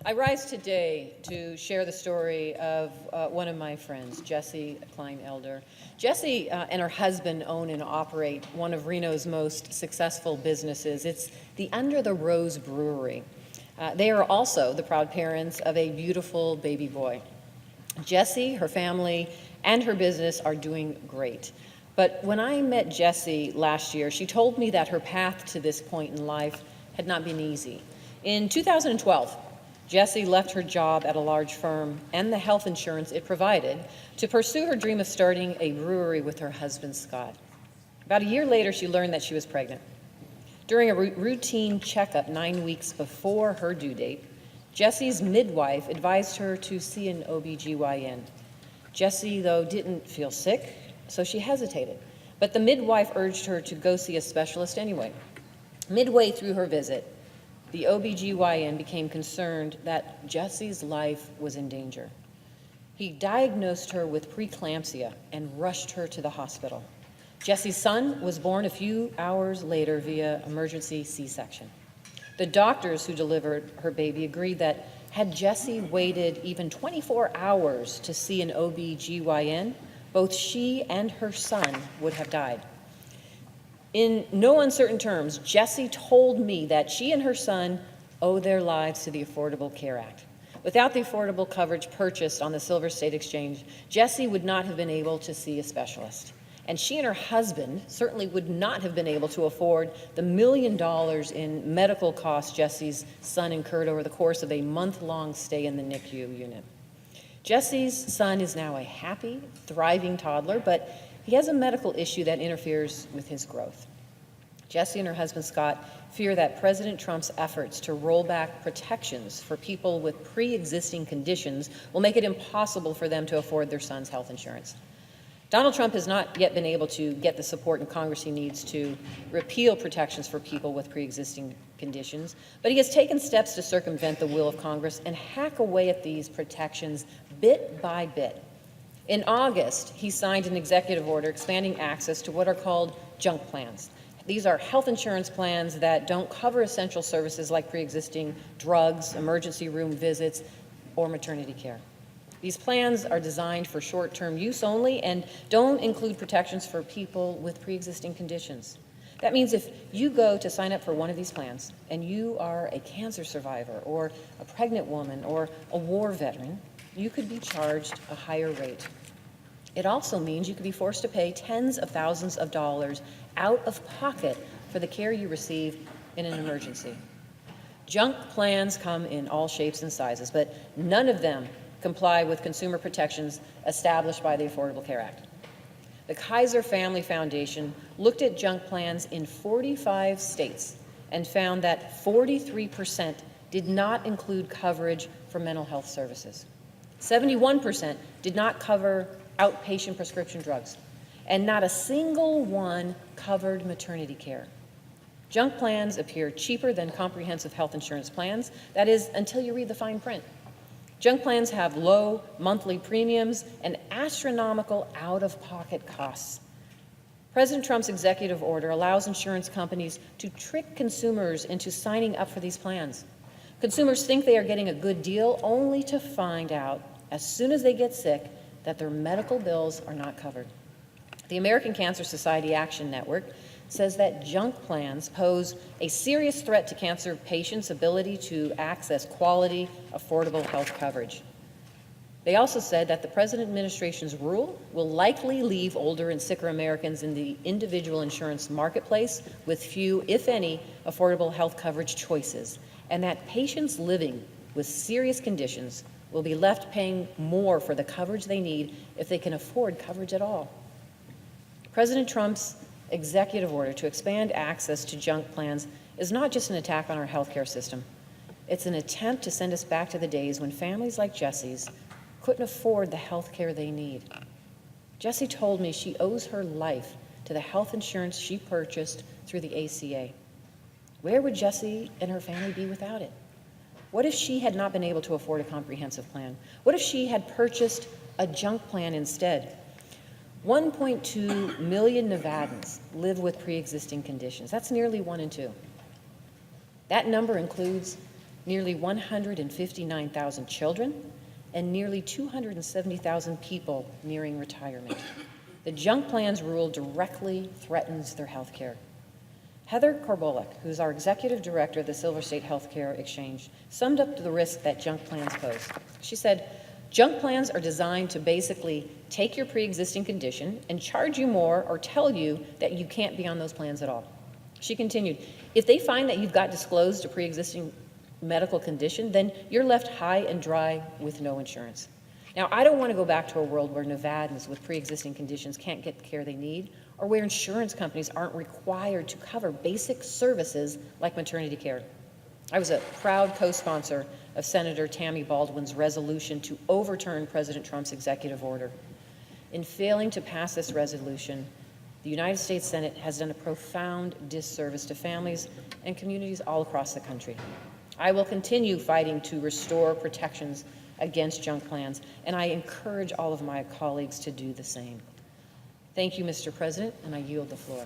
I rise today to share the story of one of my friends, Jessie Klein Elder. Jessie and her husband own and operate one of Reno's most successful businesses. It's the Under the Rose Brewery. They are also the proud parents of a beautiful baby boy. Jessie, her family, and her business are doing great. But when I met Jessie last year, she told me that her path to this point in life had not been easy. In 2012, Jessie left her job at a large firm and the health insurance it provided to pursue her dream of starting a brewery with her husband, Scott. About a year later, she learned that she was pregnant. During a routine checkup 9 weeks before her due date, Jessie's midwife advised her to see an OB/GYN. Jessie, though, didn't feel sick, so she hesitated. But the midwife urged her to go see a specialist anyway. Midway through her visit, the OB/GYN became concerned that Jessie's life was in danger. He diagnosed her with preeclampsia and rushed her to the hospital. Jessie's son was born a few hours later via emergency C-section. The doctors who delivered her baby agreed that had Jessie waited even 24 hours to see an OB/GYN, both she and her son would have died. In no uncertain terms, Jessie told me that she and her son owe their lives to the Affordable Care Act. Without the affordable coverage purchased on the Silver State Exchange, Jessie would not have been able to see a specialist. And she and her husband certainly would not have been able to afford the $1 million in medical costs Jessie's son incurred over the course of a month-long stay in the NICU unit. Jessie's son is now a happy, thriving toddler, but he has a medical issue that interferes with his growth. Jessie and her husband, Scott, fear that President Trump's efforts to roll back protections for people with pre-existing conditions will make it impossible for them to afford their son's health insurance. Donald Trump has not yet been able to get the support in Congress he needs to repeal protections for people with pre-existing conditions, but he has taken steps to circumvent the will of Congress and hack away at these protections bit by bit. In August, he signed an executive order expanding access to what are called junk plans. These are health insurance plans that don't cover essential services like pre-existing drugs, emergency room visits, or maternity care. These plans are designed for short-term use only and don't include protections for people with pre-existing conditions. That means if you go to sign up for one of these plans and you are a cancer survivor or a pregnant woman or a war veteran, you could be charged a higher rate. It also means you could be forced to pay tens of thousands of dollars out of pocket for the care you receive in an emergency. Junk plans come in all shapes and sizes, but none of them comply with consumer protections established by the Affordable Care Act. The Kaiser Family Foundation looked at junk plans in 45 states and found that 43% did not include coverage for mental health services. 71% did not cover outpatient prescription drugs, and not a single one covered maternity care. Junk plans appear cheaper than comprehensive health insurance plans, that is, until you read the fine print. Junk plans have low monthly premiums and astronomical out-of-pocket costs. President Trump's executive order allows insurance companies to trick consumers into signing up for these plans. Consumers think they are getting a good deal only to find out, as soon as they get sick, that their medical bills are not covered. The American Cancer Society Action Network says that junk plans pose a serious threat to cancer patients' ability to access quality, affordable health coverage. They also said that the President administration's rule will likely leave older and sicker Americans in the individual insurance marketplace with few, if any, affordable health coverage choices, and that patients living with serious conditions will be left paying more for the coverage they need if they can afford coverage at all. President Trump's executive order to expand access to junk plans is not just an attack on our healthcare system. It's an attempt to send us back to the days when families like Jessie's couldn't afford the health care they need. Jessie told me she owes her life to the health insurance she purchased through the ACA. Where would Jessie and her family be without it? What if she had not been able to afford a comprehensive plan? What if she had purchased a junk plan instead? 1.2 million Nevadans live with pre-existing conditions. That's nearly 1 in 2. That number includes nearly 159,000 children, and nearly 270,000 people nearing retirement. The junk plan's rule directly threatens their health care. Heather Korbolek, who's our executive director of the Silver State Healthcare Exchange, summed up the risk that junk plans pose. She said, junk plans are designed to basically take your pre-existing condition and charge you more or tell you that you can't be on those plans at all. She continued, if they find that you've got disclosed a pre-existing medical condition, then you're left high and dry with no insurance. Now, I don't want to go back to a world where Nevadans with pre-existing conditions can't get the care they need, or where insurance companies aren't required to cover basic services like maternity care. I was a proud co-sponsor of Senator Tammy Baldwin's resolution to overturn President Trump's executive order. In failing to pass this resolution, the United States Senate has done a profound disservice to families and communities all across the country. I will continue fighting to restore protections against junk plans, and I encourage all of my colleagues to do the same. Thank you, Mr. President, and I yield the floor.